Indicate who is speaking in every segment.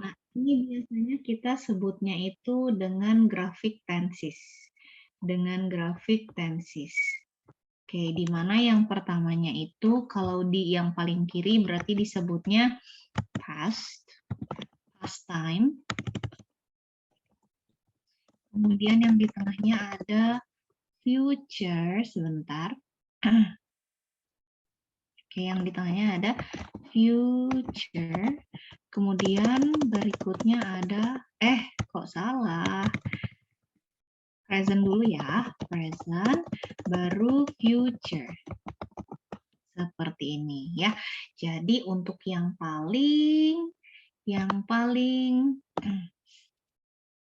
Speaker 1: Nah, ini biasanya kita sebutnya itu dengan grafik tenses. Dengan grafik tenses. Oke, di mana yang pertamanya itu kalau di yang paling kiri berarti disebutnya past time. Kemudian yang di tengahnya ada future, sebentar. Oke, yang di tengahnya ada future. Kemudian berikutnya ada, kok salah? Present dulu ya, present, baru future. Seperti ini ya. Jadi untuk yang paling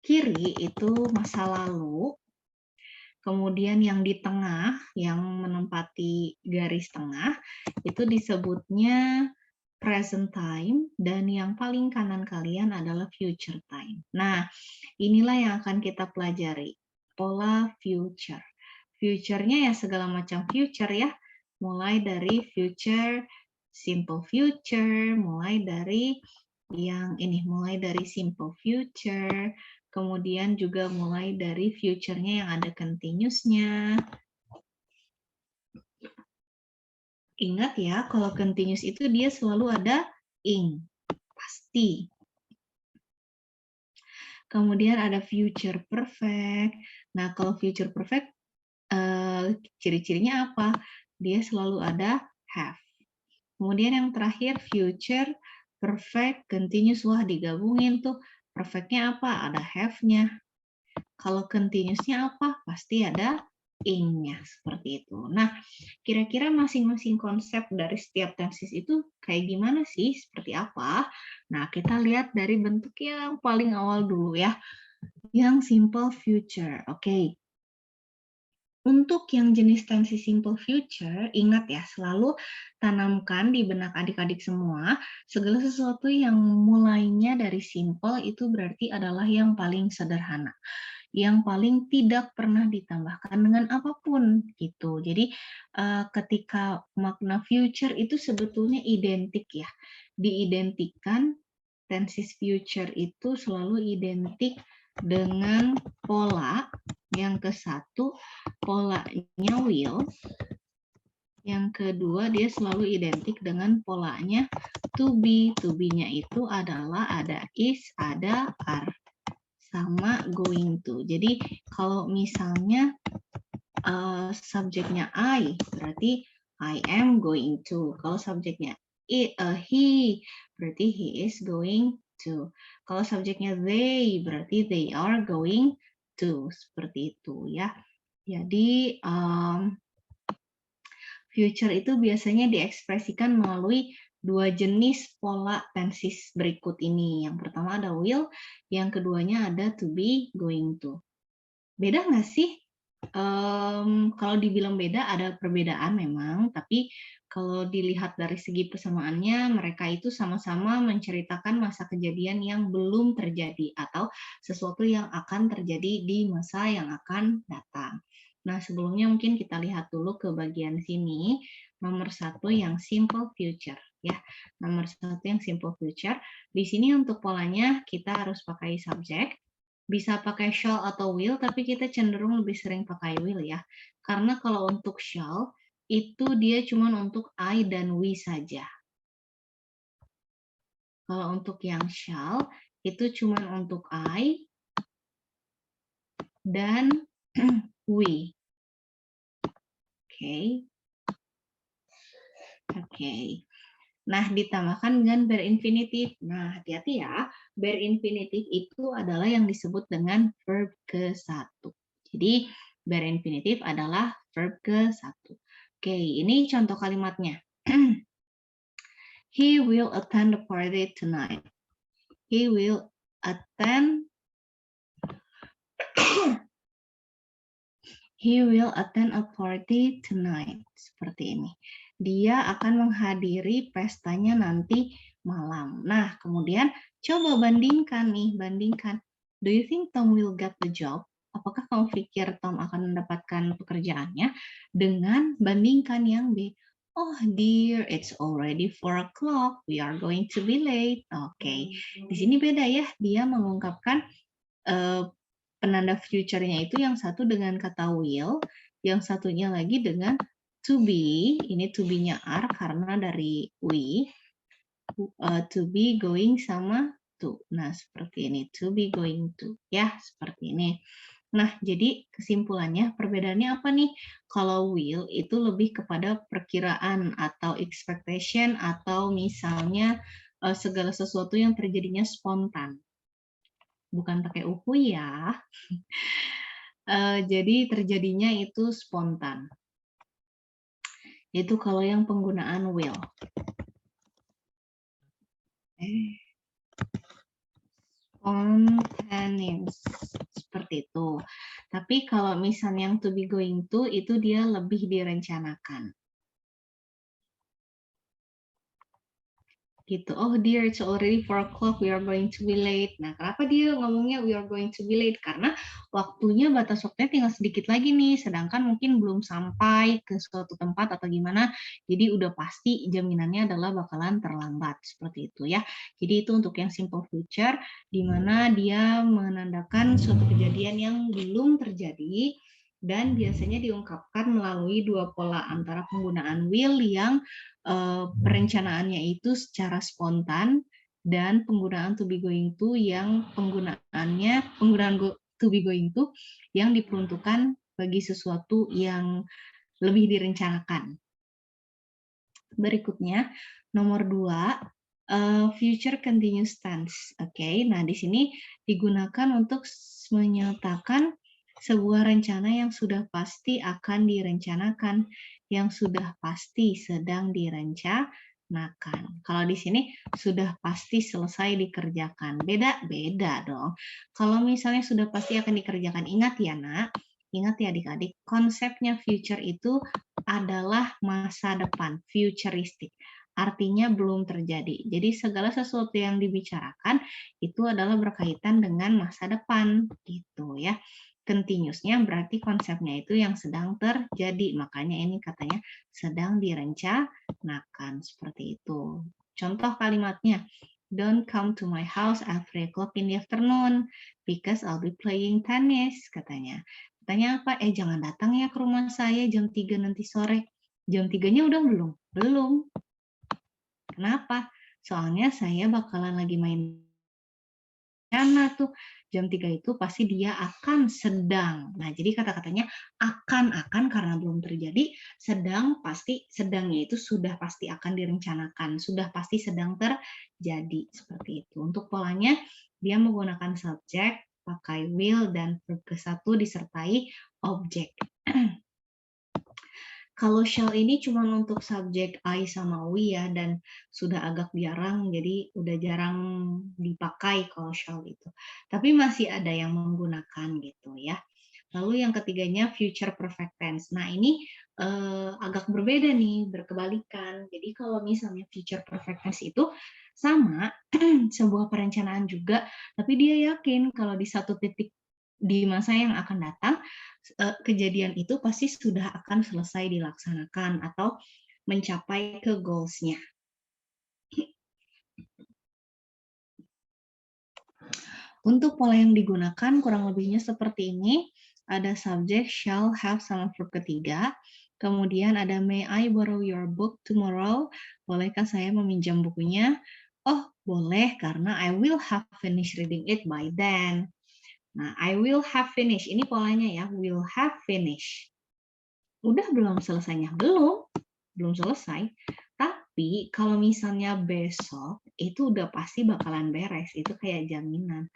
Speaker 1: kiri itu masa lalu. Kemudian yang di tengah, yang menempati garis tengah, itu disebutnya present time, dan yang paling kanan kalian adalah future time. Nah, inilah yang akan kita pelajari, pola future. Future-nya ya segala macam future ya, mulai dari future, simple future, mulai dari simple future, kemudian juga mulai dari future-nya yang ada continuous-nya. Ingat ya, kalau continuous itu dia selalu ada ing, pasti. Kemudian ada future perfect. Nah, kalau future perfect, ciri-cirinya apa? Dia selalu ada have. Kemudian yang terakhir, future perfect continuous. Wah, digabungin tuh. Perfect-nya apa? Ada have-nya. Kalau continuous-nya apa? Pasti ada ing-nya. Seperti itu. Nah, kira-kira masing-masing konsep dari setiap tenses itu kayak gimana sih? Seperti apa? Nah, kita lihat dari bentuk yang paling awal dulu ya. Yang simple future. Oke. Untuk yang jenis tenses simple future, ingat ya, selalu tanamkan di benak adik-adik semua, segala sesuatu yang mulainya dari simple itu berarti adalah yang paling sederhana, yang paling tidak pernah ditambahkan dengan apapun gitu. Jadi ketika makna future itu sebetulnya identik ya, diidentikan tenses future itu selalu identik dengan pola. Yang ke satu, polanya will. Yang kedua, dia selalu identik dengan polanya to be. To be-nya itu adalah ada is, ada are, sama going to. Jadi kalau misalnya subjeknya I, berarti I am going to. Kalau subjeknya he, berarti he is going to. Kalau subjeknya they, berarti they are going to. Seperti itu ya. Jadi future itu biasanya diekspresikan melalui dua jenis pola tenses berikut ini. Yang pertama ada will, yang keduanya ada to be, going to. Beda nggak sih? Kalau dibilang beda, ada perbedaan memang, tapi kalau dilihat dari segi persamaannya, mereka itu sama-sama menceritakan masa kejadian yang belum terjadi atau sesuatu yang akan terjadi di masa yang akan datang. Nah, sebelumnya mungkin kita lihat dulu ke bagian sini, nomor 1 yang simple future. Ya, nomor 1 yang simple future. Di sini untuk polanya kita harus pakai subjek. Bisa pakai shall atau will, tapi kita cenderung lebih sering pakai will ya. Karena kalau untuk shall, itu dia cuma untuk I dan we saja. Kalau untuk yang shall, itu cuma untuk I dan we. Oke. Oke. Nah, ditambahkan dengan bare infinitive. Nah, hati-hati ya. Bare infinitive itu adalah yang disebut dengan verb ke-1. Jadi, bare infinitive adalah verb ke-1. Oke, ini contoh kalimatnya. He will attend the party tonight. He will attend He will attend a party tonight. Seperti ini. Dia akan menghadiri pestanya nanti malam. Nah, kemudian coba bandingkan nih, bandingkan. Do you think Tom will get the job? Apakah kamu pikir Tom akan mendapatkan pekerjaannya? Dengan bandingkan yang B. Oh dear, it's already 4 o'clock. We are going to be late. Oke, di sini beda ya. Dia mengungkapkan penanda future-nya itu yang satu dengan kata will, yang satunya lagi dengan to be. Ini to be-nya are karena dari we. To be, going sama to. Nah, seperti ini. To be, going to. Ya, seperti ini. Nah, jadi kesimpulannya perbedaannya apa nih? Kalau will itu lebih kepada perkiraan atau expectation atau misalnya segala sesuatu yang terjadinya spontan. Bukan pakai uhu ya. Jadi terjadinya itu spontan. Itu kalau yang penggunaan will. Spontaneous. Seperti itu. Tapi kalau misalnya yang to be going to, itu dia lebih direncanakan. Gitu. Oh dear, it's already 4 o'clock, we are going to be late. Nah, kenapa dia ngomongnya we are going to be late? Karena waktunya, batas waktunya tinggal sedikit lagi nih, sedangkan mungkin belum sampai ke suatu tempat atau gimana, jadi udah pasti jaminannya adalah bakalan terlambat, seperti itu ya. Jadi itu untuk yang simple future, di mana dia menandakan suatu kejadian yang belum terjadi, dan biasanya diungkapkan melalui dua pola antara penggunaan will yang perencanaannya itu secara spontan dan penggunaan to be going to yang penggunaan to be going to yang diperuntukkan bagi sesuatu yang lebih direncanakan. Berikutnya, nomor 2, future continuous tense. Oke, nah di sini digunakan untuk menyatakan sebuah rencana yang sudah pasti akan direncanakan, yang sudah pasti sedang direncanakan. Kalau di sini sudah pasti selesai dikerjakan. Beda dong. Kalau misalnya sudah pasti akan dikerjakan, ingat ya nak, ingat ya adik-adik, konsepnya future itu adalah masa depan, futuristic. Artinya belum terjadi. Jadi segala sesuatu yang dibicarakan itu adalah berkaitan dengan masa depan, gitu ya. Continuousnya berarti konsepnya itu yang sedang terjadi. Makanya ini katanya sedang direncanakan, seperti itu. Contoh kalimatnya, don't come to my house at 3 o'clock in the afternoon because I'll be playing tennis, katanya. Katanya apa? Jangan datang ya ke rumah saya jam 3 nanti sore. Jam 3-nya udah belum? Belum. Kenapa? Soalnya saya bakalan lagi main karena tuh jam 3 itu pasti dia akan sedang. Nah, jadi kata-katanya akan karena belum terjadi, sedang pasti sedangnya itu sudah pasti akan direncanakan, sudah pasti sedang terjadi, seperti itu. Untuk polanya dia menggunakan subjek, pakai will dan verb ke-1 disertai objek. Kalau shall ini cuma untuk subjek I sama we ya, dan sudah agak jarang, jadi udah jarang dipakai kalau shall itu. Tapi masih ada yang menggunakan gitu ya. Lalu yang ketiganya future perfect tense. Nah ini agak berbeda nih, berkebalikan. Jadi kalau misalnya future perfect tense itu sama, sebuah perencanaan juga, tapi dia yakin kalau di satu titik di masa yang akan datang, kejadian itu pasti sudah akan selesai dilaksanakan atau mencapai ke goals-nya. Untuk pola yang digunakan kurang lebihnya seperti ini. Ada subjek, shall, have, sama verb ketiga. Kemudian ada may I borrow your book tomorrow? Bolehkah saya meminjam bukunya? Oh, boleh karena I will have finished reading it by then. Nah, I will have finished. Ini polanya ya, will have finished. Udah belum selesainya? Belum selesai. Tapi kalau misalnya besok, itu udah pasti bakalan beres. Itu kayak jaminan.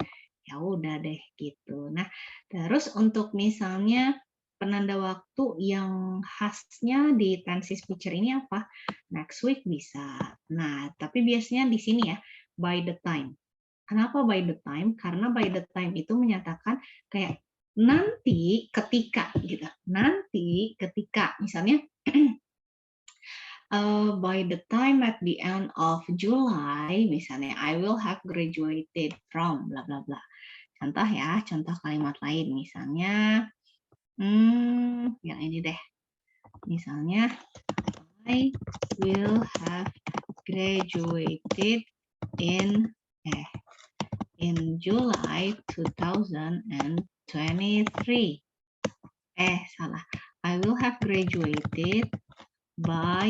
Speaker 1: Ya udah deh gitu. Nah, terus untuk misalnya penanda waktu yang khasnya di tenses future ini apa? Next week bisa. Nah, tapi biasanya di sini ya, by the time. Kenapa by the time? Karena by the time itu menyatakan kayak nanti ketika gitu. Nanti ketika misalnya by the time at the end of July, misalnya I will have graduated from bla bla bla. Contoh ya, contoh kalimat lain. Misalnya, yang ini deh. Misalnya, I will have graduated in July 2023. Salah. I will have graduated by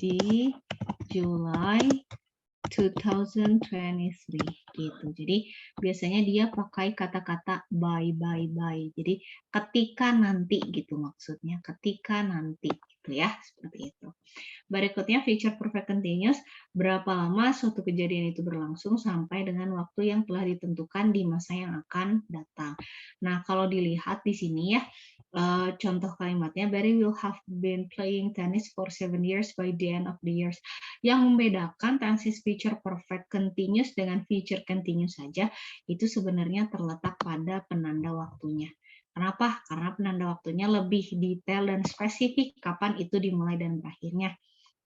Speaker 1: the July 2023 gitu. Jadi biasanya dia pakai kata-kata by. Jadi ketika nanti gitu maksudnya, ketika nanti gitu ya, seperti itu. Berikutnya future perfect continuous, berapa lama suatu kejadian itu berlangsung sampai dengan waktu yang telah ditentukan di masa yang akan datang. Nah, kalau dilihat di sini ya, contoh kalimatnya, Barry will have been playing tennis for 7 years by the end of the years. Yang membedakan tenses future perfect continuous dengan future continuous saja, itu sebenarnya terletak pada penanda waktunya. Kenapa? Karena penanda waktunya lebih detail dan spesifik kapan itu dimulai dan berakhirnya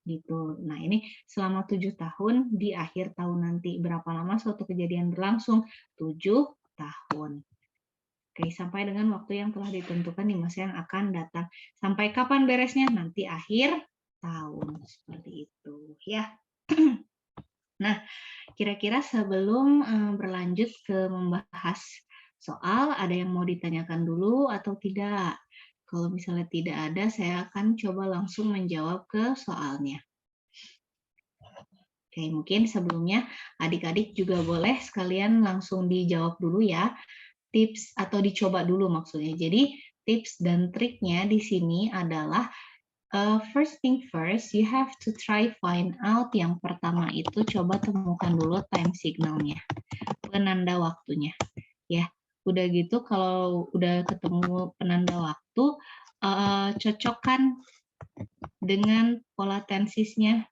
Speaker 1: gitu. Nah, ini selama 7 tahun di akhir tahun nanti. Berapa lama suatu kejadian berlangsung? 7 tahun. Oke, sampai dengan waktu yang telah ditentukan di masa yang akan datang. Sampai kapan beresnya? Nanti akhir tahun. Seperti itu ya. Nah, kira-kira sebelum berlanjut ke membahas soal, ada yang mau ditanyakan dulu atau tidak? Kalau misalnya tidak ada, saya akan coba langsung menjawab ke soalnya. Oke, mungkin sebelumnya adik-adik juga boleh sekalian langsung dijawab dulu ya. Tips atau dicoba dulu maksudnya. Jadi tips dan triknya di sini adalah first thing first, you have to try find out. Yang pertama itu coba temukan dulu time signalnya, penanda waktunya. Ya, udah gitu kalau udah ketemu penanda waktu, cocokkan dengan pola tensisnya.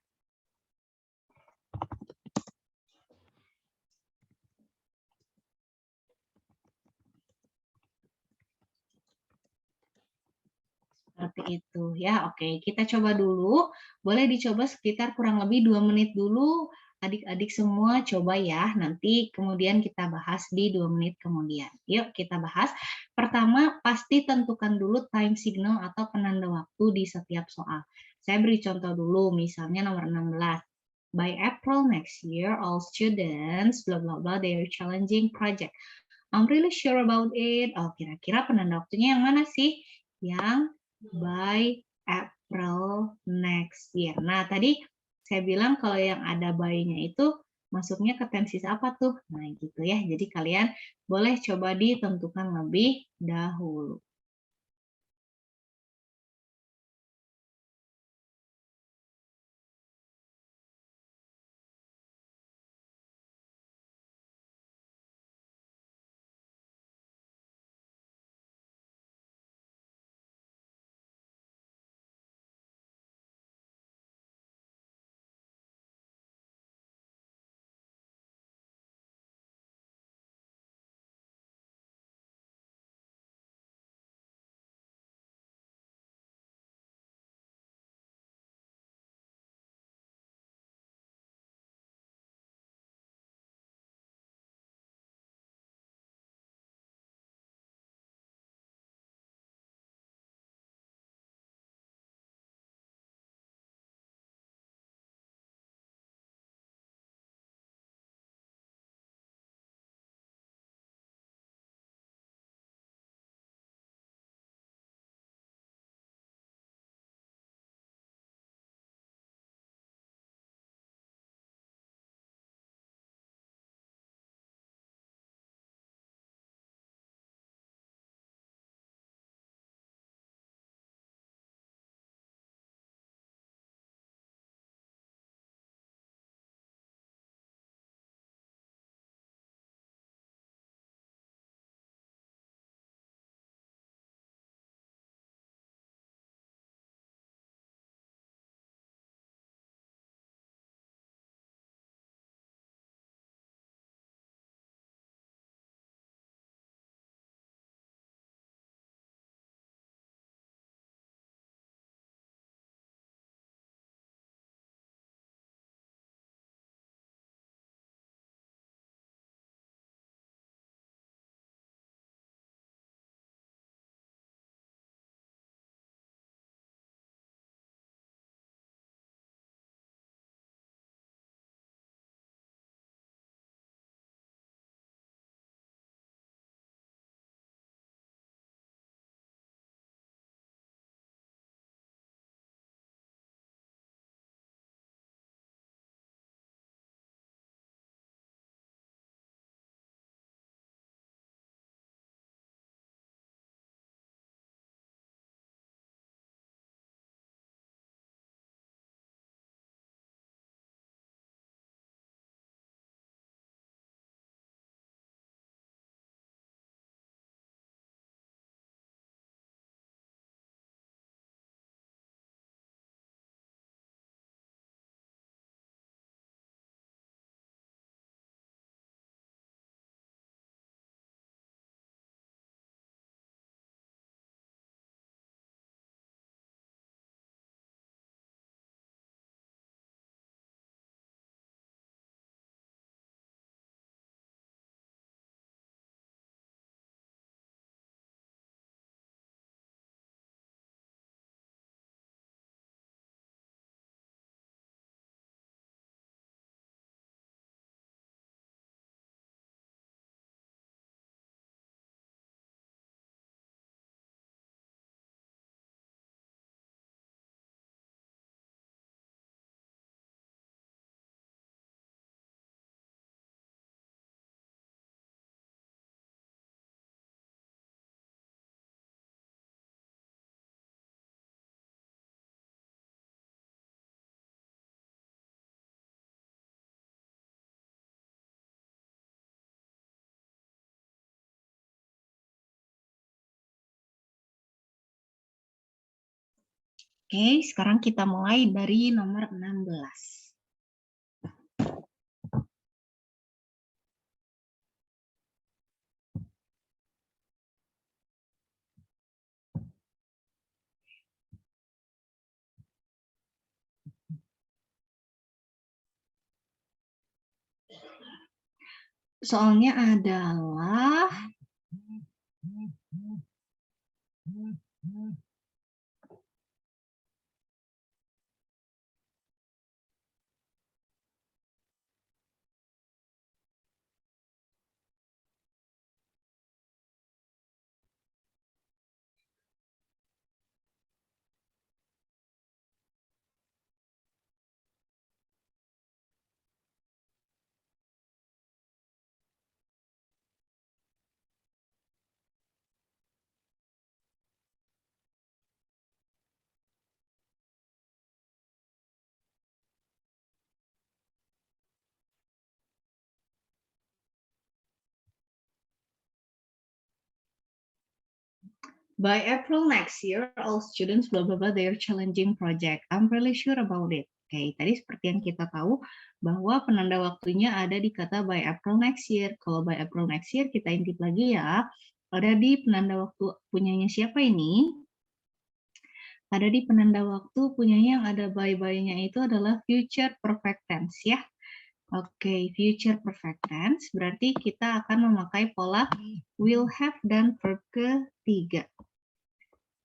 Speaker 1: Seperti itu ya. Oke, kita coba dulu. Boleh dicoba sekitar kurang lebih 2 menit dulu. Adik-adik semua coba ya. Nanti kemudian kita bahas di 2 menit kemudian. Yuk kita bahas. Pertama, pasti tentukan dulu time signal atau penanda waktu di setiap soal. Saya beri contoh dulu, misalnya nomor 16. By April next year, all students, blah blah blah, their challenging project. I'm really sure about it. Oh, kira-kira penanda waktunya yang mana sih? Yang by April next year. Nah, tadi saya bilang kalau yang ada by-nya itu masuknya ke tenses apa tuh? Nah, gitu ya. Jadi kalian boleh coba ditentukan lebih dahulu. Oke, sekarang kita mulai dari nomor 16. Soalnya adalah by April next year, all students blah blah blah their challenging project. I'm really sure about it. Oke, tadi seperti yang kita tahu bahwa penanda waktunya ada di kata by April next year. Kalau by April next year kita intip lagi ya. Ada di penanda waktu punyanya siapa ini? Ada di penanda waktu punyanya yang ada by-by-nya itu adalah future perfect tense ya. Oke, future perfect tense berarti kita akan memakai pola will have dan verb ketiga.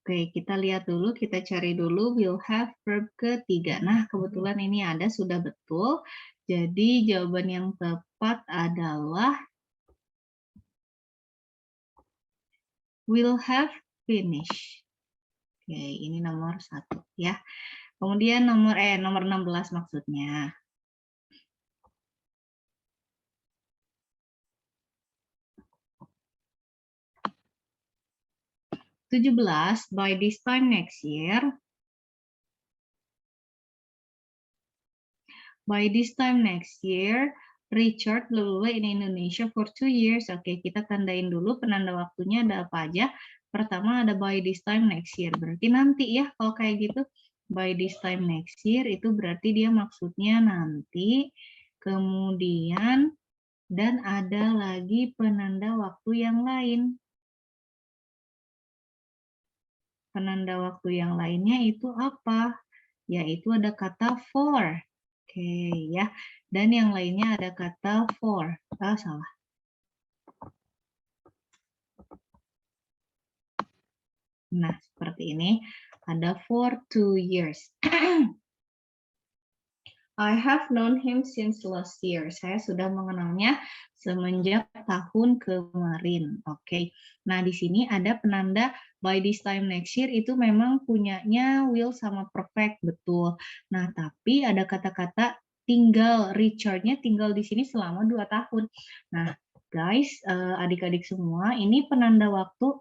Speaker 1: Oke, kita lihat dulu, kita cari dulu will have verb ketiga. Nah, kebetulan ini ada, sudah betul. Jadi jawaban yang tepat adalah will have finished. Oke, ini nomor 1 ya. Kemudian nomor 16 maksudnya. 17, by this time next year. By this time next year, Richard blah in Indonesia for 2 years. Oke, kita tandain dulu penanda waktunya ada apa aja. Pertama ada by this time next year. Berarti nanti ya kalau kayak gitu. By this time next year itu berarti dia maksudnya nanti. Kemudian dan ada lagi penanda waktu yang lain. Penanda waktu yang lainnya itu apa? Yaitu ada kata for. Oke, ya. Dan yang lainnya ada kata for. Salah. Nah, seperti ini. Ada for 2 years. I have known him since last year. Saya sudah mengenalnya semenjak tahun kemarin. Oke. Nah, di sini ada penanda by this time next year itu memang punyanya will sama perfect, betul. Nah, tapi ada kata-kata tinggal, Richard-nya tinggal di sini selama 2 tahun. Nah, guys, adik-adik semua, ini penanda waktu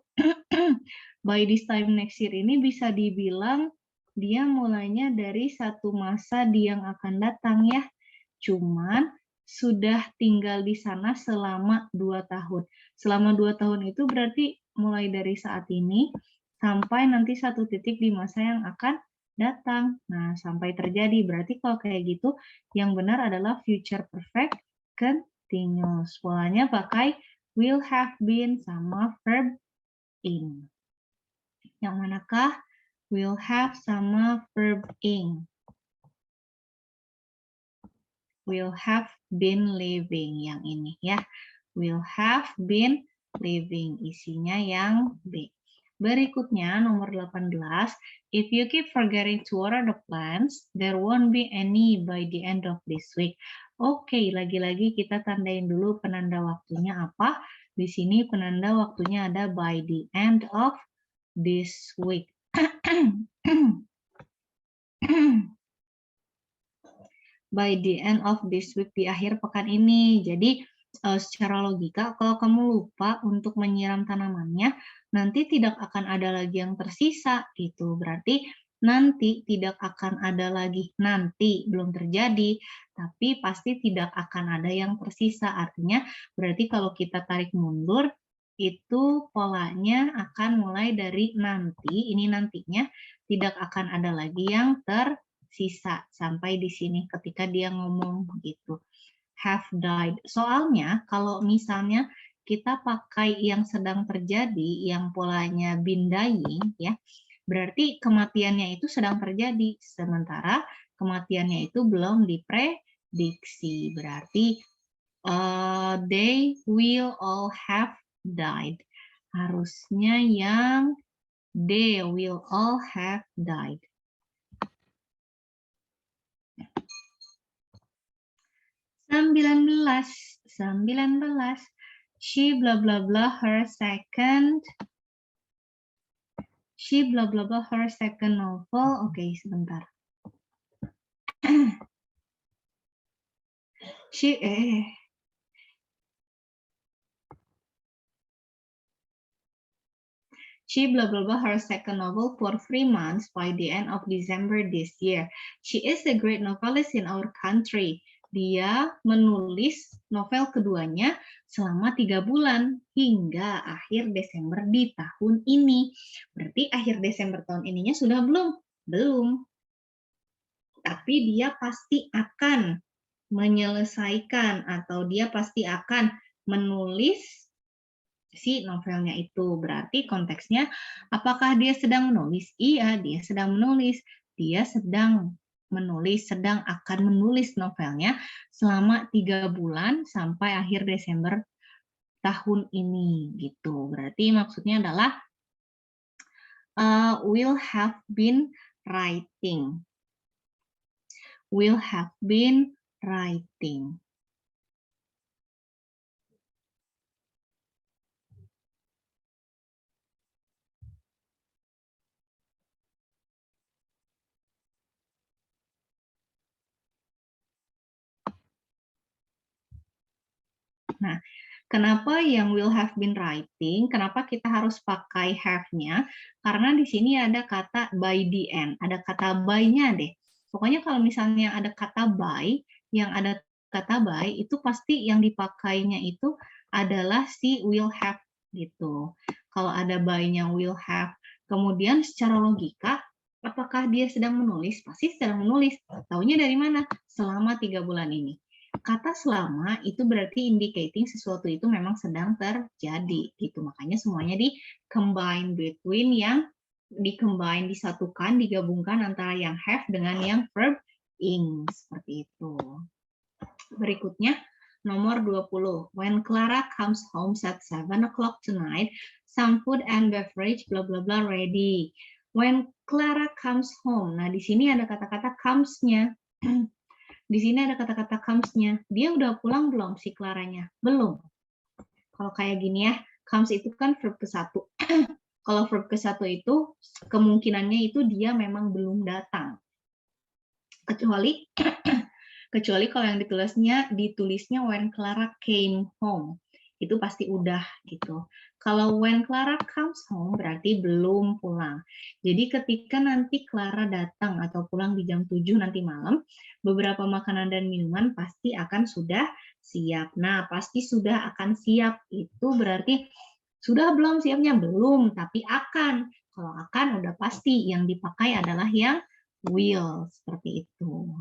Speaker 1: by this time next year ini bisa dibilang dia mulainya dari satu masa yang akan datang ya. Cuman sudah tinggal di sana selama 2 tahun. Selama 2 tahun itu berarti mulai dari saat ini sampai nanti satu titik di masa yang akan datang. Nah, sampai terjadi. Berarti kalau kayak gitu, yang benar adalah future perfect continuous. Polanya pakai will have been sama verb in. Yang manakah? Will have sama verb ing. Will have been living yang ini ya. Will have been living isinya yang B. Berikutnya nomor 18. If you keep forgetting to water the plants, there won't be any by the end of this week. Oke, lagi-lagi kita tandain dulu penanda waktunya apa. Di sini penanda waktunya ada by the end of this week. By the end of this week, di akhir pekan ini. Jadi secara logika kalau kamu lupa untuk menyiram tanamannya, nanti tidak akan ada lagi yang tersisa gitu. Berarti nanti tidak akan ada lagi, nanti belum terjadi, tapi pasti tidak akan ada yang tersisa. Artinya berarti kalau kita tarik mundur itu polanya akan mulai dari nanti, ini nantinya tidak akan ada lagi yang tersisa sampai di sini ketika dia ngomong begitu. Have died. Soalnya kalau misalnya kita pakai yang sedang terjadi, yang polanya been dying, ya, berarti kematiannya itu sedang terjadi, sementara kematiannya itu belum diprediksi. Berarti they will all have died. Harusnya yang they will all have died. 19. She blah blah blah her second. She blah blah blah her second novel. Oke, sebentar. She blah blah blah her second novel for 3 months by the end of December this year. She is a great novelist in our country. Dia menulis novel keduanya selama 3 bulan hingga akhir Desember di tahun ini. Berarti akhir Desember tahun ininya sudah belum? Belum. Tapi dia pasti akan menyelesaikan atau dia pasti akan menulis si novelnya itu. Berarti konteksnya apakah dia sedang menulis? Iya, dia sedang menulis. Dia sedang menulis, sedang akan menulis novelnya selama 3 bulan sampai akhir Desember tahun ini gitu. Berarti maksudnya adalah will have been writing. Will have been writing. Nah, kenapa yang will have been writing? Kenapa kita harus pakai have-nya? Karena di sini ada kata by the end, ada kata by-nya deh. Pokoknya kalau misalnya ada kata by, yang ada kata by itu pasti yang dipakainya itu adalah si will have gitu. Kalau ada by-nya will have, kemudian secara logika, apakah dia sedang menulis? Pasti sedang menulis. Taunya dari mana? Selama 3 bulan ini. Kata selama itu berarti indicating sesuatu itu memang sedang terjadi gitu. Makanya semuanya di combine between, yang di-combine, disatukan, digabungkan antara yang have dengan yang verb ing seperti itu. Berikutnya nomor 20. When Clara comes home at 7 o'clock tonight, some food and beverage blah blah blah ready. When Clara comes home. Nah, di sini ada kata-kata comes-nya. Di sini ada kata-kata comes-nya. Dia udah pulang belum si Claranya? Belum. Kalau kayak gini ya, comes itu kan verb ke-1. Kalau verb ke-1 itu kemungkinannya itu dia memang belum datang. Kecuali kalau yang ditulisnya when Clara came home. Itu pasti udah gitu. Kalau when Clara comes home berarti belum pulang. Jadi ketika nanti Clara datang atau pulang di jam 7 nanti malam, beberapa makanan dan minuman pasti akan sudah siap. Nah, pasti sudah akan siap itu berarti sudah belum siapnya? Belum, tapi akan. Kalau akan udah pasti yang dipakai adalah yang will, seperti itu.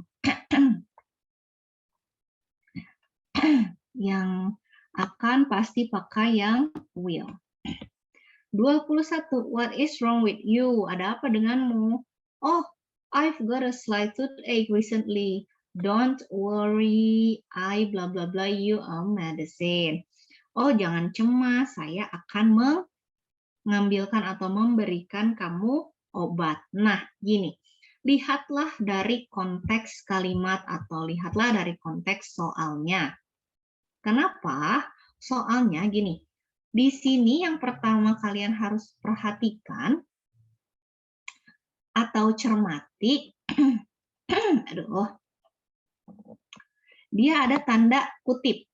Speaker 1: Yang akan pasti pakai yang will. 21. What is wrong with you? Ada apa denganmu? Oh, I've got a slight toothache recently. Don't worry, I blah blah blah you a medicine. Oh, jangan cemas, saya akan mengambilkan atau memberikan kamu obat. Nah, gini. Lihatlah dari konteks kalimat atau lihatlah dari konteks soalnya. Kenapa? Soalnya gini, di sini yang pertama kalian harus perhatikan atau cermati, aduh, dia ada tanda kutip.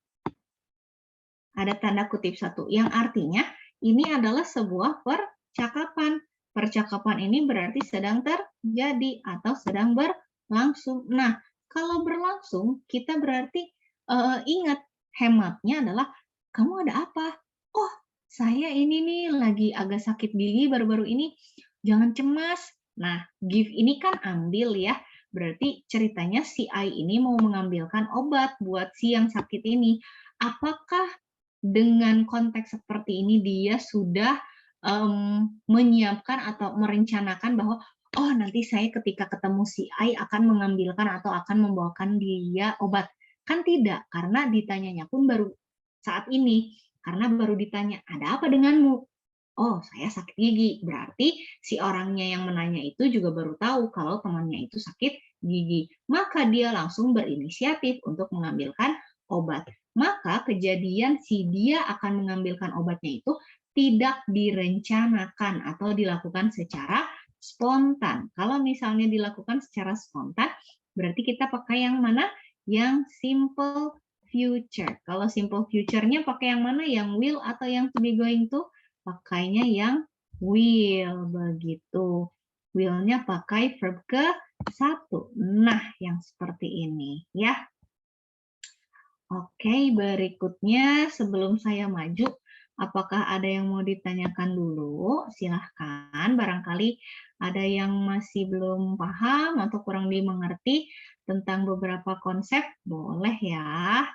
Speaker 1: Ada tanda kutip 1, yang artinya ini adalah sebuah percakapan. Percakapan ini berarti sedang terjadi atau sedang berlangsung. Nah, kalau berlangsung, kita berarti ingat, hematnya adalah, kamu ada apa? Oh, saya ini nih lagi agak sakit gigi baru-baru ini, jangan cemas. Nah, give ini kan ambil ya, berarti ceritanya si I ini mau mengambilkan obat buat si yang sakit ini. Apakah dengan konteks seperti ini dia sudah menyiapkan atau merencanakan bahwa oh nanti saya ketika ketemu si I akan mengambilkan atau akan membawakan dia obat? Kan tidak, karena ditanyanya pun baru saat ini. Karena baru ditanya, ada apa denganmu? Oh, saya sakit gigi. Berarti si orangnya yang menanya itu juga baru tahu kalau temannya itu sakit gigi. Maka dia langsung berinisiatif untuk mengambilkan obat. Maka kejadian si dia akan mengambilkan obatnya itu tidak direncanakan atau dilakukan secara spontan. Kalau misalnya dilakukan secara spontan, berarti kita pakai yang mana? Yang simple future. Kalau simple future-nya pakai yang mana? Yang will atau yang to be going to? Pakainya yang will, begitu. Will-nya pakai verb ke satu. Nah, yang seperti ini ya. Oke, berikutnya sebelum saya maju, apakah ada yang mau ditanyakan dulu? Silahkan, barangkali ada yang masih belum paham atau kurang dimengerti tentang beberapa konsep, boleh ya.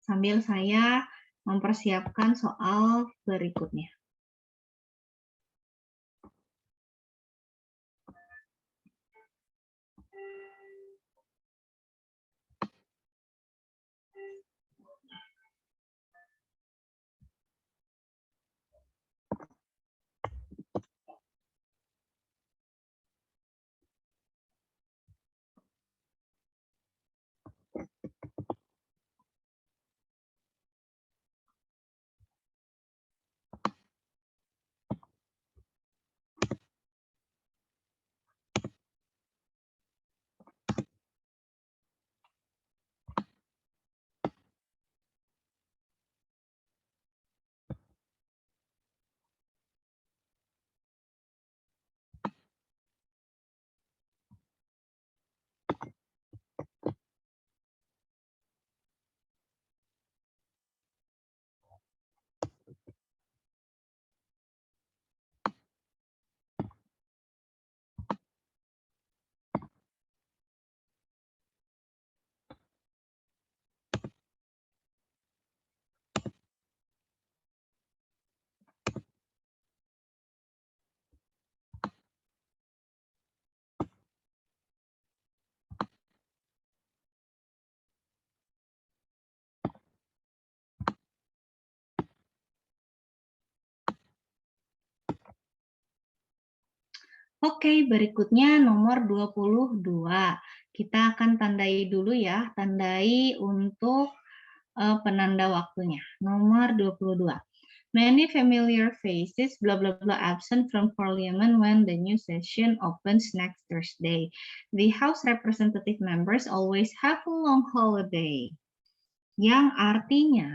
Speaker 1: Sambil saya mempersiapkan soal berikutnya. Oke, berikutnya nomor 22. Kita akan tandai dulu ya, tandai untuk penanda waktunya. Nomor 22. Many familiar faces, blah blah blah, absent from Parliament when the new session opens next Thursday. The House representative members always have a long holiday. Yang artinya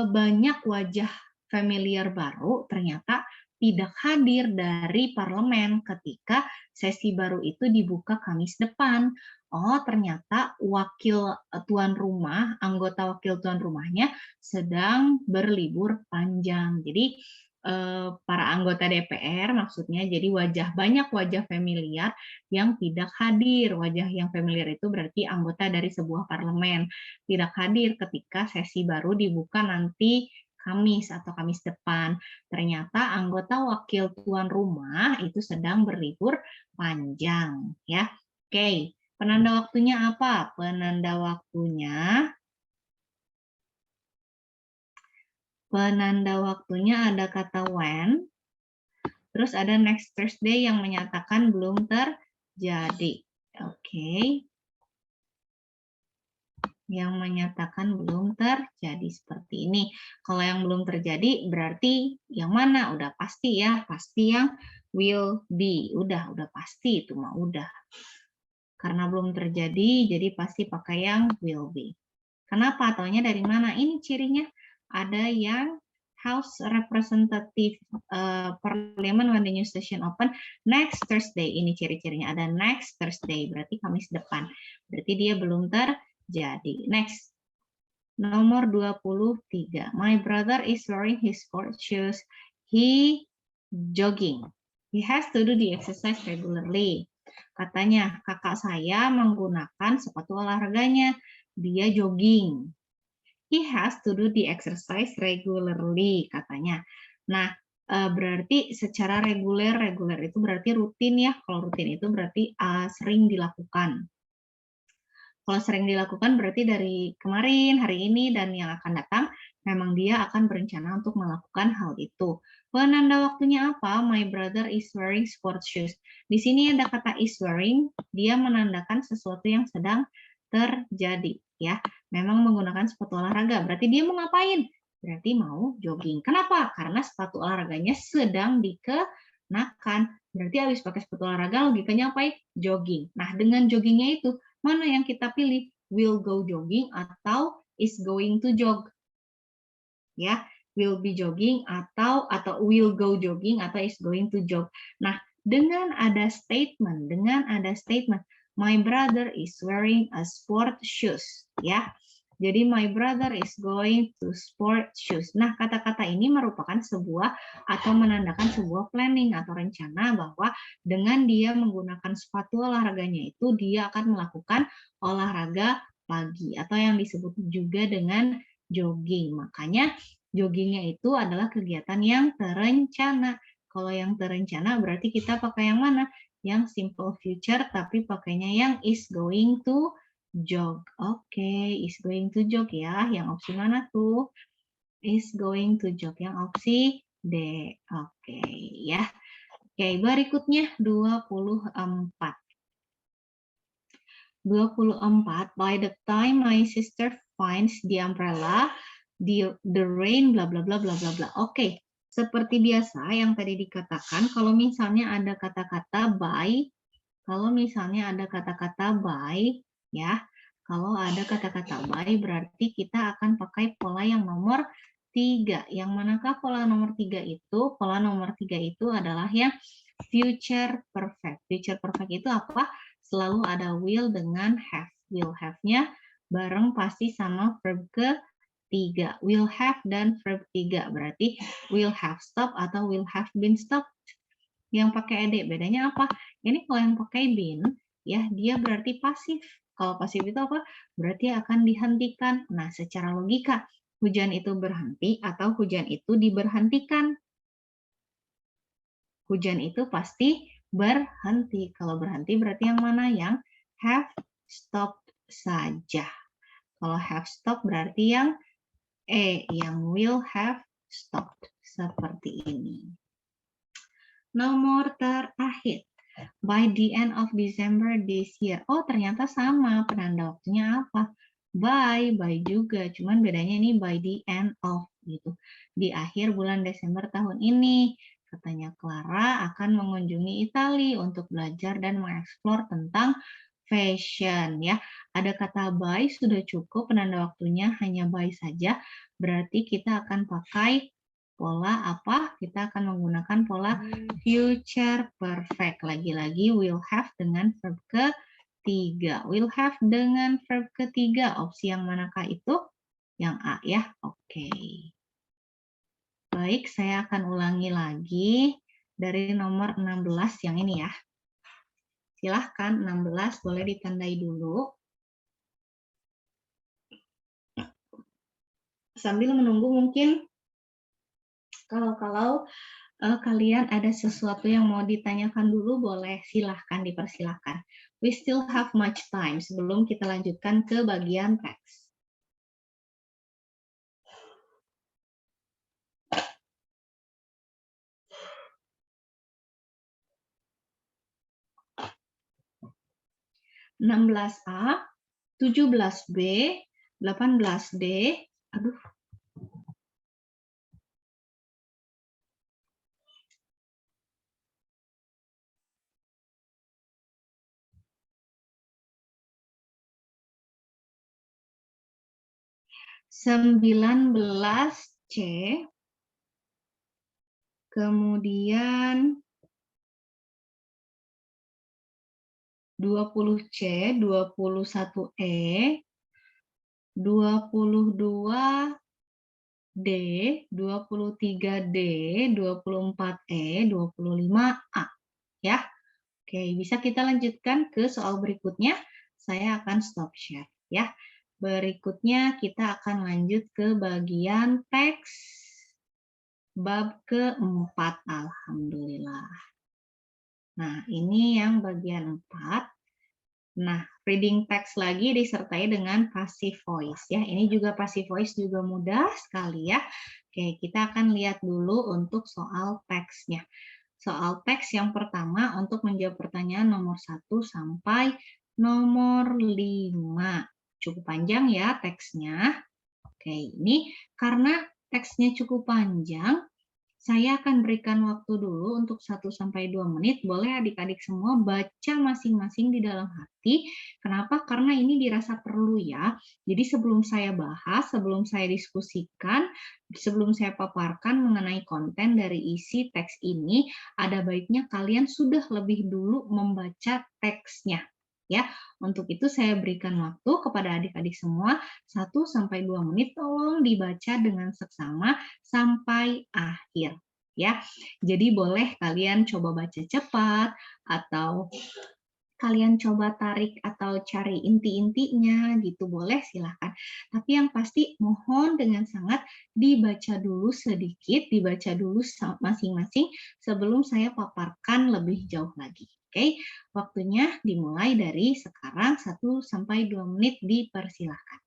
Speaker 1: banyak wajah familiar baru ternyata tidak hadir dari parlemen ketika sesi baru itu dibuka Kamis depan. Oh, ternyata wakil tuan rumah, anggota wakil tuan rumahnya sedang berlibur panjang. Jadi para anggota DPR maksudnya jadi banyak wajah familiar yang tidak hadir. Wajah yang familiar itu berarti anggota dari sebuah parlemen tidak hadir ketika sesi baru dibuka nanti Kamis atau Kamis depan. Ternyata anggota wakil tuan rumah itu sedang berlibur panjang ya. Oke, penanda waktunya apa? Penanda waktunya ada kata when, terus ada next Thursday yang menyatakan belum terjadi. Oke. Yang menyatakan belum terjadi seperti ini. Kalau yang belum terjadi berarti yang mana? Udah pasti ya, pasti yang will be. Udah pasti itu mah udah. Karena belum terjadi, jadi pasti pakai yang will be. Kenapa? Taunya dari mana? Ini cirinya ada yang House Representative Parliament when the new session open next Thursday. Ini ciri-cirinya ada next Thursday, berarti Kamis depan. Berarti dia belum terjadi. Next. Nomor 23. My brother is wearing his sport shoes. He jogging. He has to do the exercise regularly. Katanya, kakak saya menggunakan sepatu olahraganya. Dia jogging. He has to do the exercise regularly, katanya. Nah, berarti secara reguler itu berarti rutin ya. Kalau rutin itu berarti sering dilakukan. Kalau sering dilakukan berarti dari kemarin, hari ini, dan yang akan datang, memang dia akan berencana untuk melakukan hal itu. Penanda waktunya apa? My brother is wearing sports shoes. Di sini ada kata is wearing, dia menandakan sesuatu yang sedang terjadi. Ya, memang menggunakan sepatu olahraga. Berarti dia mau ngapain? Berarti mau jogging. Kenapa? Karena sepatu olahraganya sedang dikenakan. Berarti habis pakai sepatu olahraga, logikanya apa? Jogging. Nah, dengan joggingnya itu, mana yang kita pilih? Will go jogging atau is going to jog? Ya, will be jogging atau will go jogging atau is going to jog. Nah, dengan ada statement, my brother is wearing a sport shoes, ya. Jadi my brother is going to sport shoes. Nah, kata-kata ini merupakan sebuah atau menandakan sebuah planning atau rencana bahwa dengan dia menggunakan sepatu olahraganya itu dia akan melakukan olahraga pagi atau yang disebut juga dengan jogging. Makanya joggingnya itu adalah kegiatan yang terencana. Kalau yang terencana berarti kita pakai yang mana? Yang simple future tapi pakainya yang is going to jog. Oke, is going to jog ya. Yang opsi mana tuh? Is going to jog. Yang opsi D. Oke, ya. Oke, berikutnya 24. 24. By the time my sister finds the umbrella, the rain bla bla bla bla bla bla. Oke, seperti biasa yang tadi dikatakan, kalau misalnya ada kata-kata by, ya, kalau ada kata-kata by berarti kita akan pakai pola yang nomor 3. Yang manakah pola nomor 3 itu? Pola nomor 3 itu adalah yang future perfect. Future perfect itu apa? Selalu ada will dengan have. Will have-nya bareng pasti sama verb ketiga. Will have dan verb 3. Berarti will have stopped atau will have been stopped. Yang pakai ed, bedanya apa? Ini kalau yang pakai been, ya dia berarti pasif. Kalau pasif itu apa? Berarti akan dihentikan. Nah, secara logika, hujan itu berhenti atau hujan itu diberhentikan. Hujan itu pasti berhenti. Kalau berhenti berarti yang mana? Yang have stopped saja. Kalau have stopped berarti yang yang will have stopped. Seperti ini. Nomor terakhir. By the end of December this year. Oh, ternyata sama. Penanda waktunya apa? By juga. Cuman bedanya ini by the end of gitu. Di akhir bulan Desember tahun ini. Katanya Clara akan mengunjungi Italia untuk belajar dan mengeksplor tentang fashion ya. Ada kata by sudah cukup, penanda waktunya hanya by saja. Berarti kita akan pakai pola apa? Kita akan menggunakan pola future perfect. Lagi-lagi will have dengan verb ketiga. Will have dengan verb ketiga. Opsi yang manakah itu? Yang A ya. Oke. Baik, saya akan ulangi lagi dari nomor 16 yang ini ya. Silahkan 16 boleh ditandai dulu. Sambil menunggu mungkin kalau kalian ada sesuatu yang mau ditanyakan dulu, boleh silahkan dipersilahkan. We still have much time sebelum kita lanjutkan ke bagian teks. (16A), 17B, 18D, aduh, (19C), kemudian 20C, 21E, 22D, 23D, 24E, 25A. Ya. Oke, bisa kita lanjutkan ke soal berikutnya. Saya akan stop share ya. Berikutnya kita akan lanjut ke bagian teks bab keempat. Alhamdulillah. Nah, ini yang bagian 4. Nah, reading text lagi disertai dengan passive voice ya. Ini juga passive voice juga mudah sekali ya. Oke, kita akan lihat dulu untuk soal teksnya. Soal teks yang pertama untuk menjawab pertanyaan nomor 1 sampai nomor 5. Cukup panjang ya teksnya. Oke, ini karena teksnya cukup panjang, saya akan berikan waktu dulu untuk 1-2 menit. Boleh adik-adik semua baca masing-masing di dalam hati. Kenapa? Karena ini dirasa perlu ya. Jadi sebelum saya bahas, sebelum saya diskusikan, sebelum saya paparkan mengenai konten dari isi teks ini, ada baiknya kalian sudah lebih dulu membaca teksnya. Ya, untuk itu saya berikan waktu kepada adik-adik semua 1-2 menit, tolong dibaca dengan seksama sampai akhir ya. Jadi boleh kalian coba baca cepat atau kalian coba tarik atau cari inti-intinya gitu, boleh silahkan. Tapi yang pasti mohon dengan sangat dibaca dulu sedikit, dibaca dulu masing-masing sebelum saya paparkan lebih jauh lagi. Oke, waktunya dimulai dari sekarang 1-2 menit dipersilahkan.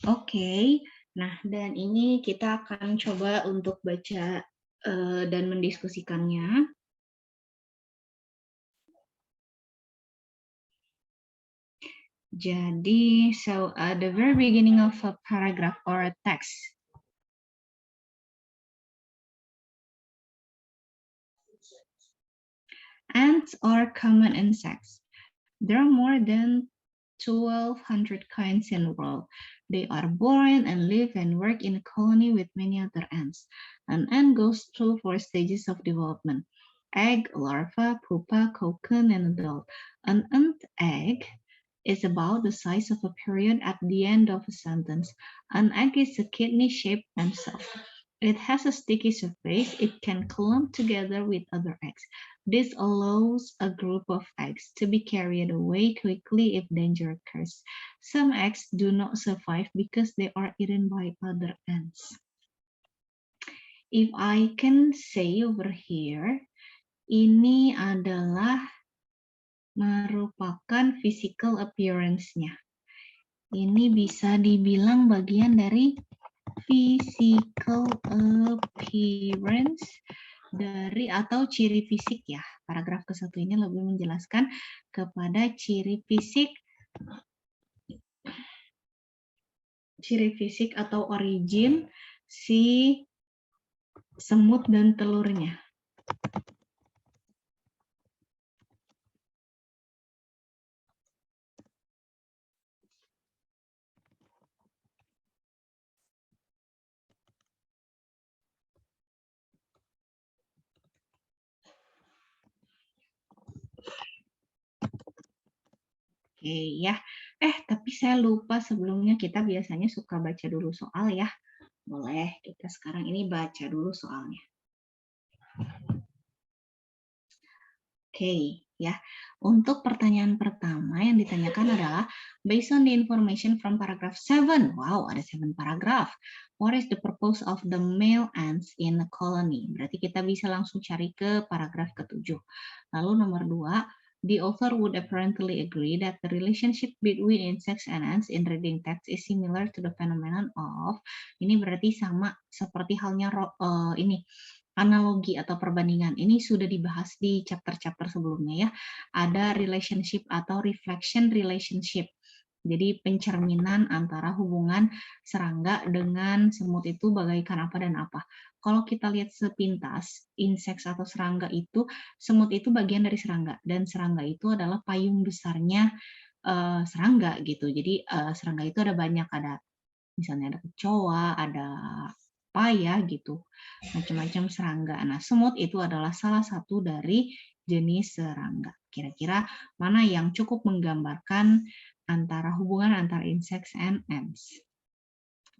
Speaker 1: Oke, nah dan ini kita akan coba untuk baca dan mendiskusikannya. Jadi, so at the very beginning of a paragraph or a text, ants are common insects. There are more than 1,200 kinds in the world. They are born and live and work in a colony with many other ants. An ant goes through 4 stages of development: egg, larva, pupa, cocoon, and adult. An ant egg is about the size of a period at the end of a sentence. An egg is a kidney-shaped and soft. It has a sticky surface. It can clump together with other eggs. This allows a group of eggs to be carried away quickly if danger occurs. Some eggs do not survive because they are eaten by other ants. If I can say over here, ini adalah merupakan physical appearance-nya. Ini bisa dibilang bagian dari physical appearance dari atau ciri fisik ya. Paragraf ke-1 ini lebih menjelaskan kepada ciri fisik atau origin si semut dan telurnya. Oke ya. Tapi saya lupa sebelumnya kita biasanya suka baca dulu soal ya. Boleh, kita sekarang ini baca dulu soalnya. Oke, ya. Untuk pertanyaan pertama yang ditanyakan adalah based on the information from paragraph 7. Wow, ada 7 paragraph. What is the purpose of the male ants in a colony? Berarti kita bisa langsung cari ke paragraf ke-7. Lalu nomor 2, the author would apparently agree that the relationship between insects and ants in reading text is similar to the phenomenon of. Ini berarti sama seperti halnya ini analogi atau perbandingan ini sudah dibahas di chapter-chapter sebelumnya ya. Ada relationship atau reflection relationship. Jadi pencerminan antara hubungan serangga dengan semut itu bagaikan apa dan apa. Kalau kita lihat sepintas, inseks atau serangga itu, semut itu bagian dari serangga dan serangga itu adalah payung besarnya serangga gitu. Jadi serangga itu ada banyak, ada misalnya ada kecoa, ada paya gitu, macam-macam serangga. Nah, semut itu adalah salah satu dari jenis serangga. Kira-kira mana yang cukup menggambarkan antara hubungan antara insects and ants?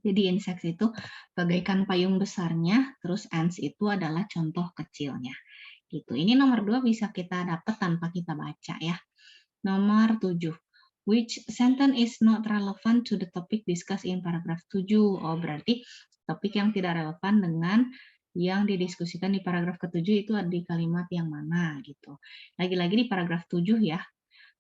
Speaker 1: Jadi insects itu bagaikan payung besarnya, terus ants itu adalah contoh kecilnya. Gitu. Ini nomor 2 bisa kita dapat tanpa kita baca ya. Nomor 7. Which sentence is not relevant to the topic discussed in paragraph 7? Oh, berarti topik yang tidak relevan dengan yang didiskusikan di paragraf ke-7 itu ada di kalimat yang mana gitu. Lagi-lagi di paragraf 7 ya.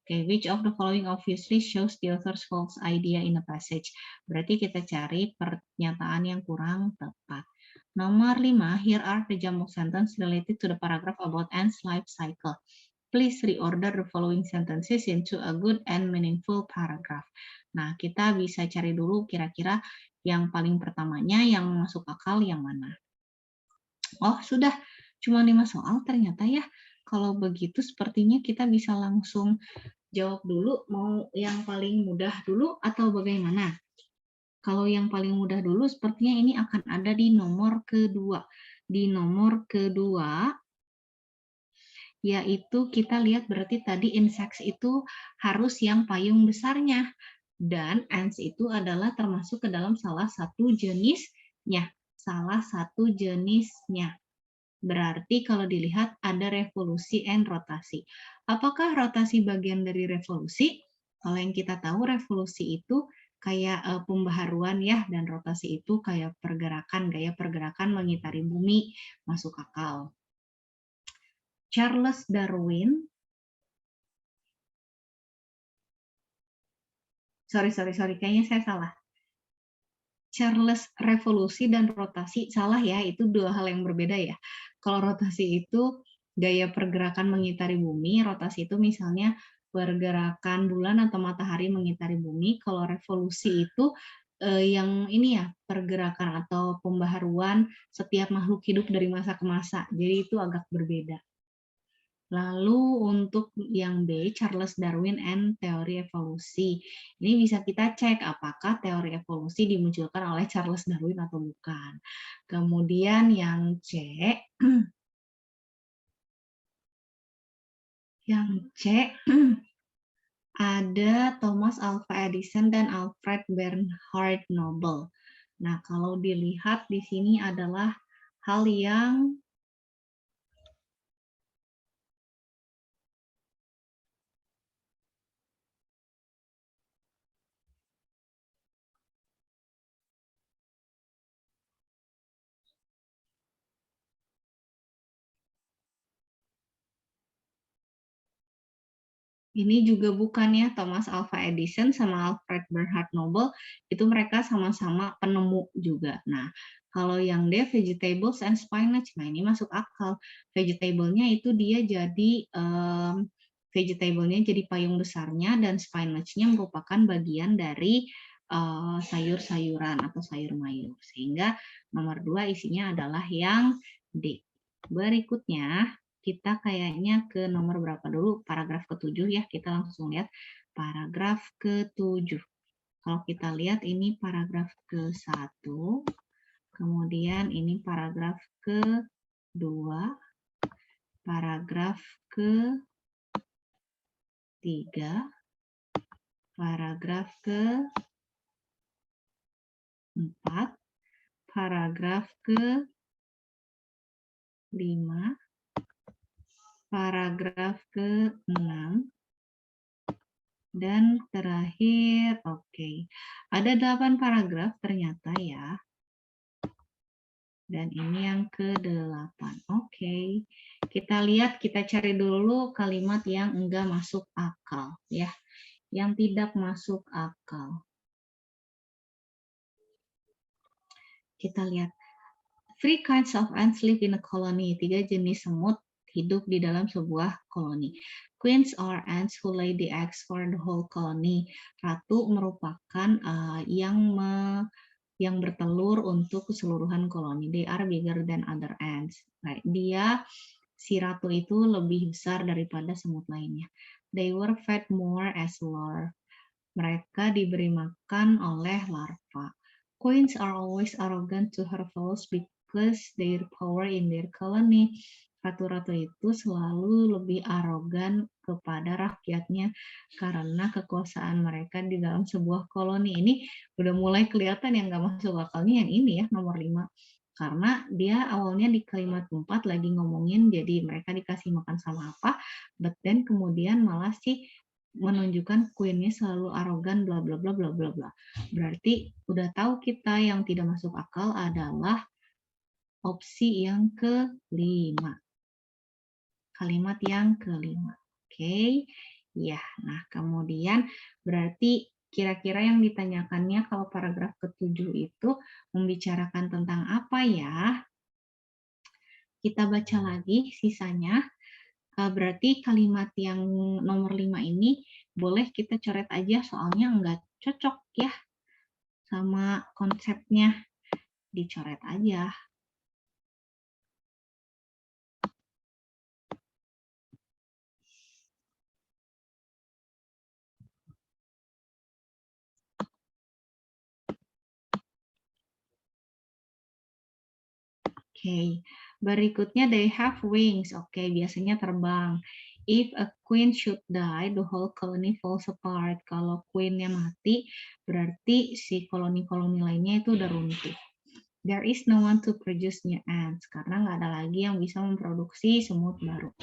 Speaker 1: Okay, which of the following obviously shows the author's false idea in a passage? Berarti kita cari pernyataan yang kurang tepat. Nomor 5, here are the jumble sentence related to the paragraph about ants life cycle. Please reorder the following sentences into a good and meaningful paragraph. Nah, kita bisa cari dulu kira-kira yang paling pertamanya yang masuk akal yang mana. Oh, sudah. Cuma 5 soal ternyata ya. Kalau begitu sepertinya kita bisa langsung jawab dulu, mau yang paling mudah dulu atau bagaimana? Kalau yang paling mudah dulu sepertinya ini akan ada di nomor kedua. Di nomor kedua, yaitu kita lihat berarti tadi insects itu harus yang payung besarnya. Dan ants itu adalah termasuk ke dalam salah satu jenisnya. Salah satu jenisnya. Berarti kalau dilihat ada revolusi and rotasi. Apakah rotasi bagian dari revolusi? Kalau yang kita tahu revolusi itu kayak pembaharuan ya, dan rotasi itu kayak pergerakan, gaya pergerakan mengitari bumi, masuk akal. Charles Darwin, sorry, kayaknya saya salah. Charles revolusi dan rotasi salah ya, itu dua hal yang berbeda ya. Kalau rotasi itu gaya pergerakan mengitari bumi, rotasi itu misalnya pergerakan bulan atau matahari mengitari bumi. Kalau revolusi itu yang ini ya, pergerakan atau pembaharuan setiap makhluk hidup dari masa ke masa. Jadi itu agak berbeda. Lalu untuk yang B, Charles Darwin and teori evolusi. Ini bisa kita cek apakah teori evolusi dimunculkan oleh Charles Darwin atau bukan. Kemudian yang C, ada Thomas Alva Edison dan Alfred Bernhard Nobel. Nah, kalau dilihat di sini adalah hal yang ini juga bukan ya, Thomas Alva Edison sama Alfred Bernhard Nobel, itu mereka sama-sama penemu juga. Nah, kalau yang D, vegetables and spinach, nah ini masuk akal. Vegetable-nya itu dia jadi, vegetable-nya jadi payung besarnya, dan spinach-nya merupakan bagian dari sayur-sayuran atau sayur mayur. Sehingga nomor 2 isinya adalah yang D. Berikutnya, kita kayaknya ke nomor berapa dulu? Paragraf ke-7 ya, kita langsung lihat paragraf ke-7. Kalau kita lihat ini paragraf ke-1, kemudian ini paragraf ke-2, paragraf ke-3, paragraf ke-4, paragraf ke-5, paragraf ke-6, dan terakhir, oke. Ada 8 paragraf ternyata ya. Dan ini yang ke-8. Oke. Kita lihat, kita cari dulu kalimat yang enggak masuk akal ya. Yang tidak masuk akal. Kita lihat. 3 kinds of ants live in a colony. 3 jenis semut hidup di dalam sebuah koloni. Queens are ants who lay the eggs for the whole colony. Ratu merupakan yang bertelur untuk keseluruhan koloni. They are bigger than other ants. Right. Si ratu itu lebih besar daripada semut lainnya. They were fed more as larvae. Mereka diberi makan oleh larva. Queens are always arrogant to her fellows because their power in their colony. Ratu-ratu itu selalu lebih arogan kepada rakyatnya karena kekuasaan mereka di dalam sebuah koloni. Ini udah mulai kelihatan yang nggak masuk akalnya yang ini ya, nomor 5. Karena dia awalnya di kalimat 4 lagi ngomongin jadi mereka dikasih makan sama apa, but then kemudian malah sih menunjukkan queen-nya selalu arogan bla bla bla bla bla bla. Berarti udah tahu kita yang tidak masuk akal adalah opsi yang ke-5. Kalimat yang ke-5. Oke. Ya, nah kemudian berarti kira-kira yang ditanyakannya kalau paragraf ke-7 itu membicarakan tentang apa ya? Kita baca lagi sisanya. Berarti kalimat yang nomor 5 ini boleh kita coret aja soalnya nggak cocok ya sama konsepnya. Dicoret aja. Oke, berikutnya they have wings. Oke, biasanya terbang. If a queen should die, the whole colony falls apart. Kalau queen-nya mati, berarti si koloni-koloni lainnya itu udah runtuh. There is no one to produce new ants, karena nggak ada lagi yang bisa memproduksi semut baru.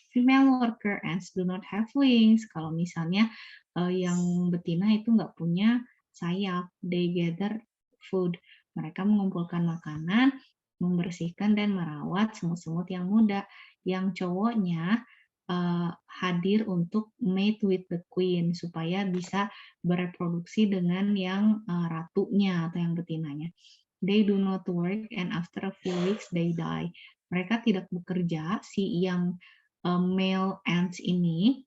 Speaker 1: Female worker ants do not have wings. Kalau misalnya yang betina itu nggak punya sayap, they gather food. Mereka mengumpulkan makanan, membersihkan dan merawat semut-semut yang muda. Yang cowoknya hadir untuk mate with the queen supaya bisa bereproduksi dengan yang ratunya atau yang betinanya. They do not work and after a few weeks they die. Mereka tidak bekerja, si yang male ants ini,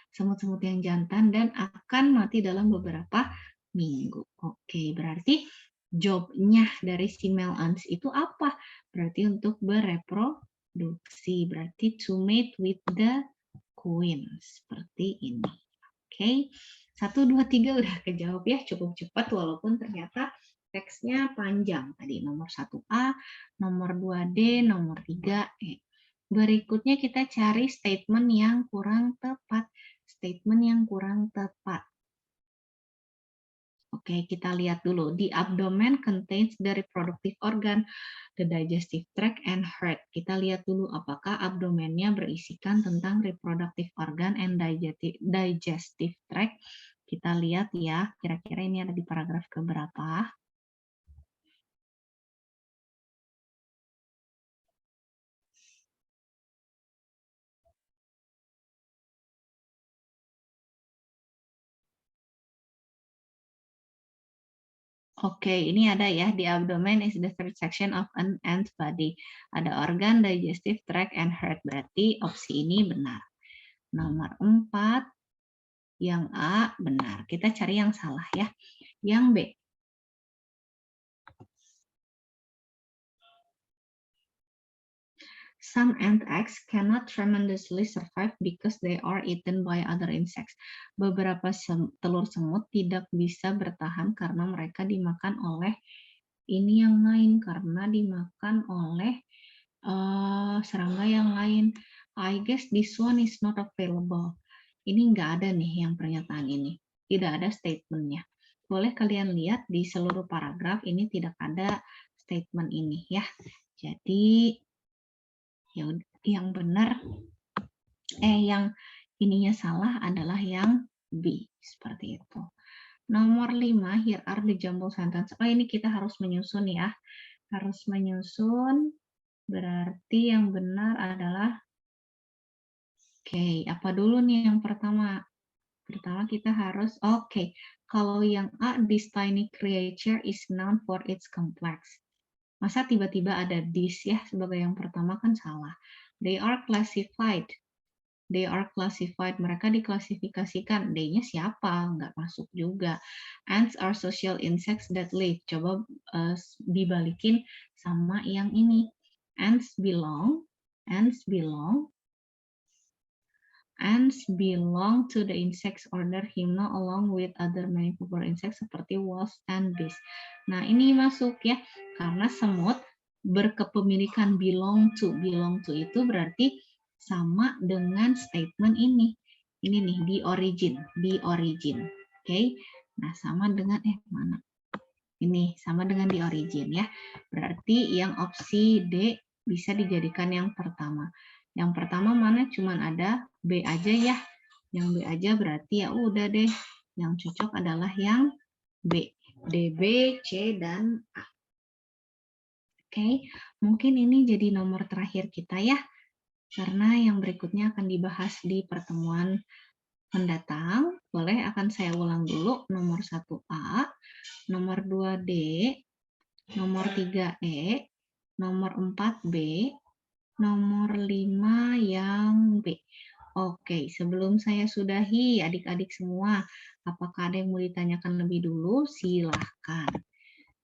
Speaker 1: semut-semut yang jantan, dan akan mati dalam beberapa minggu. Oke, berarti jobnya dari si male ants itu apa? Berarti untuk bereproduksi. Berarti to mate with the queen. Seperti ini. Oke, 1, 2, 3 udah kejawab ya, cukup cepat walaupun ternyata teksnya panjang. Tadi nomor 1A, nomor 2D, nomor 3E. Berikutnya kita cari statement yang kurang tepat. Statement yang kurang tepat. Oke, kita lihat dulu. The abdomen contains the reproductive organ, the digestive tract, and heart. Kita lihat dulu apakah abdomennya berisikan tentang reproductive organ and digestive tract. Kita lihat ya, kira-kira ini ada di paragraf keberapa. Oke, ini ada ya, the abdomen is the third section of an ant body. Ada organ, digestive tract, and heart. Berarti opsi ini benar. Nomor 4, yang A benar. Kita cari yang salah ya. Yang B. Some ant eggs cannot tremendously survive because they are eaten by other insects. Beberapa telur semut tidak bisa bertahan karena mereka dimakan oleh ini yang lain, karena dimakan oleh serangga yang lain. I guess this one is not available. Ini nggak ada nih yang pernyataan ini. Tidak ada statementnya. Boleh kalian lihat di seluruh paragraf ini tidak ada statement ini ya. Jadi yang benar, yang ininya salah adalah yang B. Seperti itu. Nomor 5, here are the jumble sentence. Oh, ini kita harus menyusun ya. Harus menyusun. Berarti yang benar adalah, oke, apa dulu nih yang pertama? Pertama kita harus, oke, kalau yang A, this tiny creature is known for its complex. Masa tiba-tiba ada this ya sebagai yang pertama, kan salah. They are classified. They are classified. Mereka diklasifikasikan. They-nya siapa? Nggak masuk juga. Ants are social insects that live. Coba dibalikin sama yang ini. Ants belong to the insects order Hypno along with other many popular insects seperti wasps and bees. Nah, ini masuk ya, karena semut berkepemilikan belong to. Belong to itu berarti sama dengan statement ini. Ini nih, the origin. Oke. Nah, sama dengan mana? Ini sama dengan the origin ya. Berarti yang opsi D bisa dijadikan yang pertama. Yang pertama mana? Cuman ada B aja ya. Yang B aja berarti ya udah deh. Yang cocok adalah yang B. D, B, C, dan A. Oke, mungkin ini jadi nomor terakhir kita ya. Karena yang berikutnya akan dibahas di pertemuan mendatang. Boleh akan saya ulang dulu. Nomor 1A, nomor 2D, nomor 3E, nomor 4B, nomor 5 yang B. Oke, sebelum saya sudahi adik-adik semua, apakah ada yang mau ditanyakan lebih dulu? Silahkan.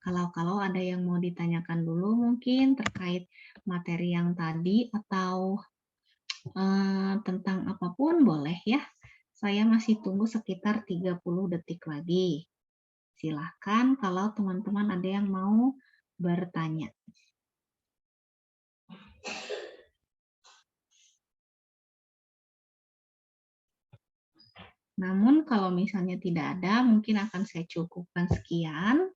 Speaker 1: Kalau ada yang mau ditanyakan dulu mungkin terkait materi yang tadi atau tentang apapun boleh ya. Saya masih tunggu sekitar 30 detik lagi. Silahkan kalau teman-teman ada yang mau bertanya. Namun kalau misalnya tidak ada, mungkin akan saya cukupkan sekian.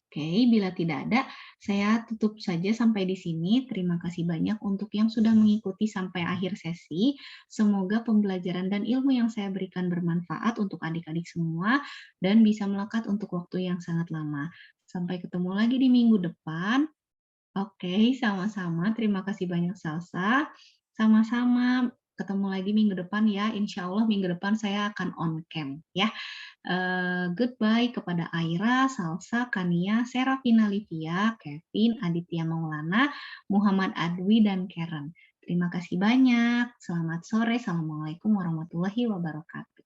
Speaker 1: Oke, bila tidak ada, saya tutup saja sampai di sini. Terima kasih banyak untuk yang sudah mengikuti sampai akhir sesi. Semoga pembelajaran dan ilmu yang saya berikan bermanfaat untuk adik-adik semua dan bisa melekat untuk waktu yang sangat lama. Sampai ketemu lagi di minggu depan. Oke, sama-sama. Terima kasih banyak Salsa. Sama-sama. Ketemu lagi minggu depan ya. Insya Allah minggu depan saya akan on cam ya. Goodbye kepada Aira, Salsa, Kania, Serafina Livia, Kevin, Aditya Maulana, Muhammad Adwi, dan Karen. Terima kasih banyak. Selamat sore. Assalamualaikum warahmatullahi wabarakatuh.